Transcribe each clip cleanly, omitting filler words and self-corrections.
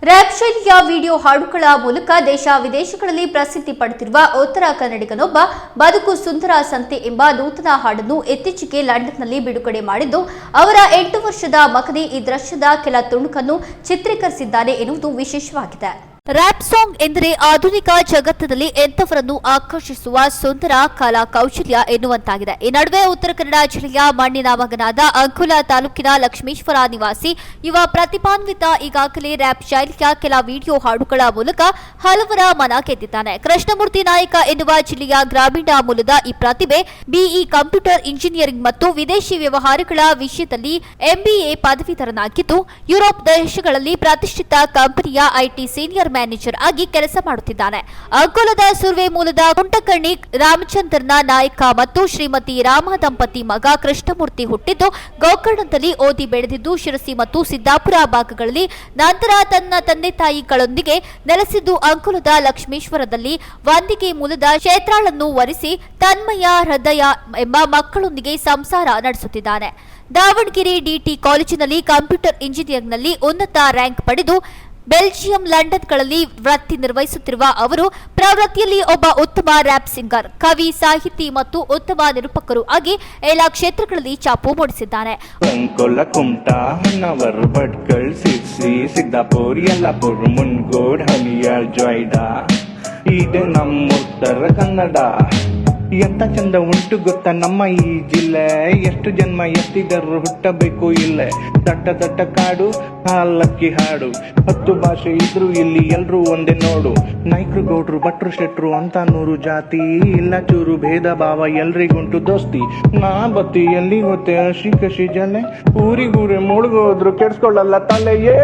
Rap ಶೈಲಿಯ video ಹಾಡುಗಳ ಮೂಲಕ ದೇಶ ವಿದೇಶಗಳಲ್ಲಿ ಪ್ರಸಿದ್ಧಿ ಪಡೆದಿರುವ ಉತ್ತರ ಕನ್ನಡಿಗನೊಬ್ಬ ಬದುಕು ಸುಂದರ ಸಂತೆ ಎಂಬ ನೂತನ ಹಾಡನ್ನು ಇತ್ತೀಚೆಗೆ ಲಂಡನ್ನಲ್ಲಿ ಬಿಡುಗಡೆ ಮಾಡಿದ್ದು, ಅವರ 8 ವರ್ಷದ ಮಗನೇ ಈ ದೃಶ್ಯದ ಕೆಲ ತುಣುಕನ್ನು ಚಿತ್ರೀಕರಿಸಿದ್ದಾನೆ ಎನ್ನುವುದು ವಿಶೇಷವಾಗಿದೆ. ರ್ಯಾಪ್ ಸಾಂಗ್ ಎಂದರೆ ಆಧುನಿಕ ಜಗತ್ತಿನಲ್ಲಿ ಎಂಥವರನ್ನು ಆಕರ್ಷಿಸುವ ಸುಂದರ ಕಲಾ ಕೌಶಲ್ಯ ಎನ್ನುವಂತಾಗಿದೆ. ಈ ನಡುವೆ ಉತ್ತರ ಕನ್ನಡ ಜಿಲ್ಲೆಯ ಮಣ್ಣಿನ ಮಗನಾದ ಅಂಕೋಲಾ ತಾಲೂಕಿನ ಲಕ್ಷ್ಮೇಶ್ವರ ನಿವಾಸಿ ಯುವ ಪ್ರತಿಭಾನ್ವಿತ ಈಗಾಗಲೇ ರ್ಯಾಪ್ ಶೈಲಿಯ ಕೆಲ ವಿಡಿಯೋ ಹಾಡುಗಳ ಮೂಲಕ ಹಲವರ ಮನ ಗೆದ್ದಿದ್ದಾನೆ. ಕೃಷ್ಣಮೂರ್ತಿ ನಾಯಕ ಎನ್ನುವ ಜಿಲ್ಲೆಯ ಗ್ರಾಮೀಣ ಮೂಲದ ಈ ಪ್ರತಿಭೆ ಬಿಇ ಕಂಪ್ಯೂಟರ್ ಇಂಜಿನಿಯರಿಂಗ್ ಮತ್ತು ವಿದೇಶಿ ವ್ಯವಹಾರಗಳ ವಿಷಯದಲ್ಲಿ ಎಂಬಿಎ ಪದವೀಧರನಾಗಿದ್ದು, ಯುರೋಪ್ ದೇಶಗಳಲ್ಲಿ ಪ್ರತಿಷ್ಠಿತ ಕಂಪನಿಯ ಐಟಿ ಸೀನಿಯರ್ ಮ್ಯಾನೇಜರ್ ಆಗಿ ಕೆಲಸ ಮಾಡುತ್ತಿದ್ದಾನೆ. ಅಂಕೋಲದ ಸುರ್ವೆ ಮೂಲದ ಕುಂಟಕರ್ಣಿ ರಾಮಚಂದ್ರನ ನಾಯಕ ಮತ್ತು ಶ್ರೀಮತಿ ರಾಮ ದಂಪತಿ ಮಗ ಕೃಷ್ಣಮೂರ್ತಿ ಹುಟ್ಟಿದ್ದು ಗೋಕರ್ಣದಲ್ಲಿ ಓದಿ ಬೆಳೆದಿದ್ದು ಶಿರಸಿ ಮತ್ತು ಸಿದ್ದಾಪುರ ಭಾಗಗಳಲ್ಲಿ ನಂತರ ತನ್ನ ತಂದೆ ತಾಯಿಗಳೊಂದಿಗೆ ನೆಲೆಸಿದ್ದು ಅಂಕೋಲದ ಲಕ್ಷ್ಮೇಶ್ವರದಲ್ಲಿ ವಂದಿಗೆ ಮೂಲದ ಕ್ಷೇತ್ರಾಳನ್ನು ವರಿಸಿ ತನ್ಮಯ ಹೃದಯ ಎಂಬ ಮಕ್ಕಳೊಂದಿಗೆ ಸಂಸಾರ ನಡೆಸುತ್ತಿದ್ದಾನೆ. ದಾವಣಗೆರೆ ಡಿಟಿ ಕಾಲೇಜಿನಲ್ಲಿ ಕಂಪ್ಯೂಟರ್ ಇಂಜಿನಿಯರಿಂಗ್ನಲ್ಲಿ ಉನ್ನತ ರ್ಯಾಂಕ್ ಪಡೆದು ಬೆಲ್ಜಿಯಂ ಲಂಡನ್ಗಳಲ್ಲಿ ವೃತ್ತಿ ನಿರ್ವಹಿಸುತ್ತಿರುವ ಅವರು ಪ್ರವೃತ್ತಿಯಲ್ಲಿ ಒಬ್ಬ ಉತ್ತಮ ರ್ಯಾಪ್ ಸಿಂಗರ್, ಕವಿ, ಸಾಹಿತಿ ಮತ್ತು ಉತ್ತಮ ನಿರೂಪಕರು ಆಗಿ ಎಲ್ಲ ಕ್ಷೇತ್ರಗಳಲ್ಲಿ ಛಾಪು ಮೂಡಿಸಿದ್ದಾರೆ. ಅಂಕೋಲ, ಕುಮಟಾ, ಹೊನ್ನಾವರ, ಭಟ್ಕಳ, ಸಿರ್ಸಿ, ಸಿದ್ದಾಪುರ, ಯಲ್ಲಾಪುರ, ಮುನಗೋಡ್, ಹಳಿಯಾಳ್, ಜೊಯ್ಡಾ, ಇದೆ ನಮ್ಮ ಉತ್ತರ ಕನ್ನಡ. ಎಂತ ಚಂದ ಉಂಟು ಗೊತ್ತಾ ನಮ್ಮ ಈ ಜಿಲ್ಲೆ, ಎಷ್ಟು ಜನ್ಮ ಎತ್ತಿದರೂ ಹುಟ್ಟಬೇಕು ಇಲ್ಲೇ. ದಟ್ಟ ದಟ್ಟ ಕಾಡು, ಹಾಲಕ್ಕಿ ಹಾಡು, 10 ಭಾಷೆ ಇದ್ರು ಇಲ್ಲಿ ಎಲ್ರೂ ಒಂದೇ ನೋಡು. ನಾಯ್ಕರು, ಗೌಡ್ರು, ಭಟ್ರು, ಶೆಟ್ರು ಅಂತ 100 ಜಾತಿ, ಇಲ್ಲ ಚೂರು ಭೇದ ಭಾವ ಎಲ್ರಿಗುಂಟು ದೋಸ್ತಿ. ನಾ ಬತ್ತಿ ಎಲ್ಲಿ ಗೊತ್ತೇ ಹಸಿ ಕಸಿ ಜಲೆ, ಊರಿಗೂರೇ ಮುಳುಗೋದ್ರು ಕೆಡ್ಸ್ಕೊಳ್ಳಲ್ಲ ತಲೆಯೇ.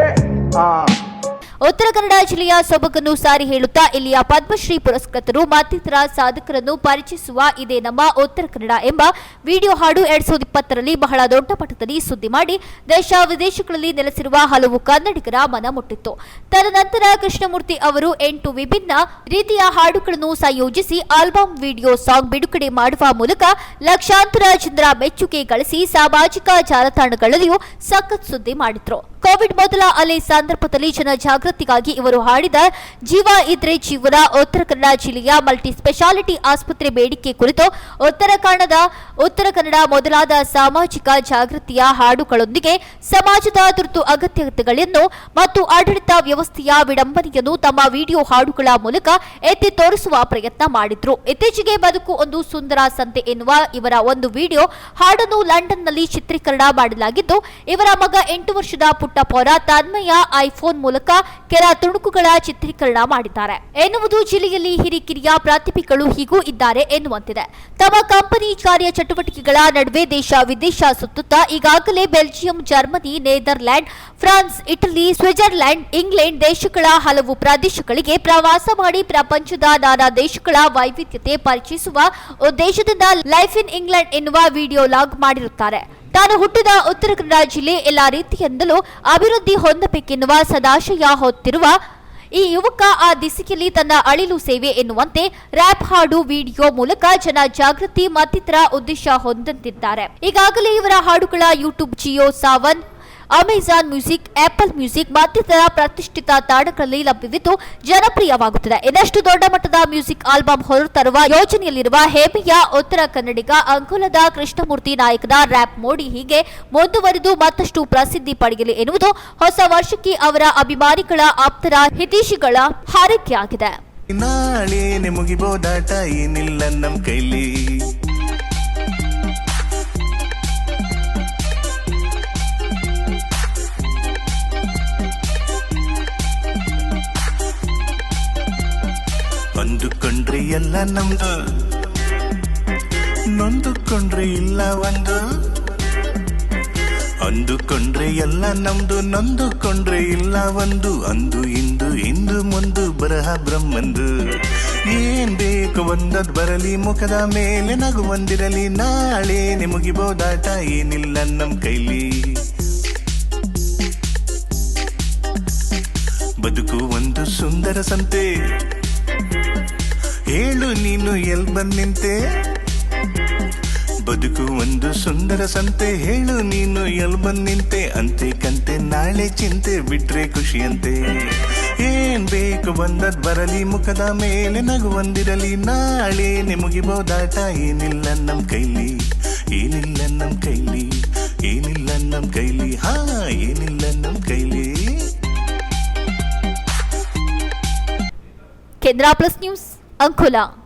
ಉತ್ತರ ಕನ್ನಡ ಜಿಲ್ಲೆಯ ಸೊಬಗನ್ನು ಸಾರಿ ಹೇಳುತ್ತಾ ಇಲ್ಲಿಯ ಪದ್ಮಶ್ರೀ ಪುರಸ್ಕೃತರು ಮತ್ತಿತರ ಸಾಧಕರನ್ನು ಪರಿಚಯಿಸುವ ಇದೇ ನಮ್ಮ ಉತ್ತರ ಕನ್ನಡ ಎಂಬ ವಿಡಿಯೋ ಹಾಡು 2020ರಲ್ಲಿ ಬಹಳ ದೊಡ್ಡ ಮಟ್ಟದಲ್ಲಿ ಸುದ್ದಿ ಮಾಡಿ ದೇಶ ವಿದೇಶಗಳಲ್ಲಿ ನೆಲೆಸಿರುವ ಹಲವು ಕನ್ನಡಿಗರ ಮನ ಮುಟ್ಟಿತ್ತು. ತದನಂತರ ಕೃಷ್ಣಮೂರ್ತಿ ಅವರು 8 ವಿಭಿನ್ನ ರೀತಿಯ ಹಾಡುಗಳನ್ನು ಸಂಯೋಜಿಸಿ ಆಲ್ಬಂ ವಿಡಿಯೋ ಸಾಂಗ್ ಬಿಡುಗಡೆ ಮಾಡುವ ಮೂಲಕ ಲಕ್ಷಾಂತರ ಜನರ ಮೆಚ್ಚುಗೆ ಗಳಿಸಿ ಸಾಮಾಜಿಕ ಜಾಲತಾಣಗಳಲ್ಲಿಯೂ ಸಖತ್ ಸುದ್ದಿ ಮಾಡಿದ್ರು. ಕೋವಿಡ್ ಮೊದಲ ಅಲೆ ಸಂದರ್ಭದಲ್ಲಿ ಜನ ಜಾಗೃತಿಗಾಗಿ ಇವರು ಹಾಡಿದ ಜೀವ ಇದ್ರೆ ಜೀವನ ಉತ್ತರ ಕನ್ನಡ ಜಿಲ್ಲೆಯ ಮಲ್ಟಿ ಸ್ಪೆಷಾಲಿಟಿ ಆಸ್ಪತ್ರೆ ಬೇಡಿಕೆ ಕುರಿತು ಉತ್ತರ ಕನ್ನಡ ಮೊದಲಾದ ಸಾಮಾಜಿಕ ಜಾಗೃತಿಯ ಹಾಡುಗಳೊಂದಿಗೆ ಸಮಾಜದ ತುರ್ತು ಅಗತ್ಯತೆಗಳನ್ನು ಮತ್ತು ಆಡಳಿತ ವ್ಯವಸ್ಥೆಯ ವಿಡಂಬನೆಯನ್ನು ತಮ್ಮ ವಿಡಿಯೋ ಹಾಡುಗಳ ಮೂಲಕ ಎತ್ತಿ ತೋರಿಸುವ ಪ್ರಯತ್ನ ಮಾಡಿದ್ರು. ಇತ್ತೀಚೆಗೆ ಬದುಕು ಒಂದು ಸುಂದರ ಸಂತೆ ಎನ್ನುವ ಇವರ ಒಂದು ವಿಡಿಯೋ ಹಾಡನ್ನು ಲಂಡನ್ನಲ್ಲಿ ಚಿತ್ರೀಕರಣ ಮಾಡಲಾಗಿದ್ದು, ಇವರ ಮಗ 8 ವರ್ಷದ ಪುಟ್ಟ ಪೌರ ತನ್ಮಯ ಐಫೋನ್ ಮೂಲಕ ಕೆಲ ತುಣುಕುಗಳ ಚಿತ್ರೀಕರಣ ಮಾಡಿದ್ದಾರೆ ಎನ್ನುವುದು ಜಿಲ್ಲೆಯಲ್ಲಿ ಹಿರಿಕಿರಿಯ ಪ್ರತಿಭೆಗಳು ಹೀಗೂ ಇದ್ದಾರೆ ಎನ್ನುವಂತಿದೆ. ತಮ್ಮ ಕಂಪನಿ ಕಾರ್ಯ ಚಟುವಟಿಕೆಗಳ ನಡುವೆ ದೇಶ ವಿದೇಶ ಸುತ್ತುತ್ತಾ ಈಗಾಗಲೇ Belgium, Germany, Netherland, France, Italy, Switzerland, England ದೇಶಗಳ ಹಲವು ಪ್ರದೇಶಗಳಿಗೆ ಪ್ರವಾಸ ಮಾಡಿ ಪ್ರಪಂಚದ ನಾನಾ ದೇಶಗಳ ವೈವಿಧ್ಯತೆ ಪರಿಚಯಿಸುವ ಉದ್ದೇಶದಿಂದ ಲೈಫ್ ಇನ್ ಇಂಗ್ಲೆಂಡ್ ಎನ್ನುವ ವಿಡಿಯೋ ಲಾಗ್ ಮಾಡಿರುತ್ತಾರೆ. ತಾನು ಹುಟ್ಟಿದ ಉತ್ತರ ಕನ್ನಡ ಜಿಲ್ಲೆ ಎಲ್ಲಾ ರೀತಿಯಿಂದಲೂ ಅಭಿವೃದ್ಧಿ ಹೊಂದಬೇಕೆನ್ನುವ ಸದಾಶಯ ಹೊತ್ತಿರುವ ಈ ಯುವಕ ಆ ದಿಸೆಯಲ್ಲಿ ತನ್ನ ಅಳಿಲು ಸೇವೆ ಎನ್ನುವಂತೆ ರ್ಯಾಪ್ ಹಾಡು ವಿಡಿಯೋ ಮೂಲಕ ಜನ ಜಾಗೃತಿ ಮತ್ತಿತರ ಉದ್ದೇಶ ಹೊಂದಿದ್ದಾರೆ. ಈಗಾಗಲೇ ಇವರ ಹಾಡುಗಳ YouTube, Jio Saavn, Amazon music, apple music ಮತ್ತಿತರ ಪ್ರತಿಷ್ಠಿತ ತಾಣಗಳಲ್ಲಿ ಲಭ್ಯವಿದ್ದು ಜನಪ್ರಿಯವಾಗುತ್ತದೆ. ಇನ್ನಷ್ಟು ದೊಡ್ಡ ಮಟ್ಟದ ಮ್ಯೂಸಿಕ್ ಆಲ್ಬಂ ಹೊರತರುವ ಯೋಜನೆಯಲ್ಲಿರುವ ಹೆಮ್ಮೆಯ ಉತ್ತರ ಕನ್ನಡಿಗ ಅಂಕೋಲದ ಕೃಷ್ಣಮೂರ್ತಿ ನಾಯಕನ ರ್ಯಾಪ್ ಮೋಡಿ ಹೀಗೆ ಮುಂದುವರಿದು ಮತ್ತಷ್ಟು ಪ್ರಸಿದ್ಧಿ ಪಡೆಯಲಿ ಎನ್ನುವುದು ಹೊಸ ವರ್ಷಕ್ಕೆ ಅವರ ಅಭಿಮಾನಿಗಳ ಆಪ್ತರ ಹಿತೈಷಿಗಳ ಹಾರೈಕೆಯಾಗಿದೆ. ನಾಳೆನೆ ಮುಗಿಬೋದಾಟ ಏನಿಲ್ಲ ನಮ್ ಕೈಲಿ, ಅಂದುಕೊಂಡ್ರೆ ಎಲ್ಲ ನಮ್ದು, ನೊಂದುಕೊಂಡ್ರೆ ಇಲ್ಲ ಒಂದು. ಅಂದುಕೊಂಡ್ರೆ ಎಲ್ಲ ನಮ್ದು, ನೊಂದುಕೊಂಡ್ರೆ ಇಲ್ಲ ಒಂದು. ಅಂದು ಇಂದು ಮುಂದು ಬರಹ ಬ್ರಹ್ಮಂದು. ಏನ್ ಬೇಕು ಒಂದದ್ ಬರಲಿ, ಮುಖದ ಮೇಲೆ ನಗು ಒಂದಿರಲಿ. ನಾಳೆನೆ ಮುಗಿಬೋದಾಟ ಏನಿಲ್ಲ ನಮ್ ಕೈಲಿ. ಬದುಕು ಒಂದು ಸುಂದರ ಸಂತೆ, ಹೇಳು ನೀನು ಎಲ್ ಬಂದ್ ನಿಂತೆ. ಬದುಕು ಒಂದು ಸುಂದರ ಸಂತೆ, ಹೇಳು ನೀನು ಎಲ್ ಬಂದ್ ನಿಂತೆ, ಅಂತೆ ಕಂತೆ ನಾಳೆ ಚಿಂತೆ ಬಿಟ್ರೆ ಖುಷಿಯಂತೆ. ಏನ್ ಬೇಕು ಬಂದದ್ ಬರಲಿ, ಮುಖದ ಮೇಲೆ ನಗುವಂದಿರಲಿ, ನಾಳೆನೆ ಮುಗಿಬೋದಾಟ. ಏನಿಲ್ಲ ನಮ್ ಕೈಲಿ, ಏನಿಲ್ಲ ನಮ್ ಕೈಲಿ, ಏನಿಲ್ಲ ನಮ್ ಕೈಲಿ, ಹಾ ಏನಿಲ್ಲ ನಮ್ ಕೈಲಿ. ಕೇಂದ್ರ ಪ್ಲಸ್ ನ್ಯೂಸ್ ಅಂಕೋಲಾ.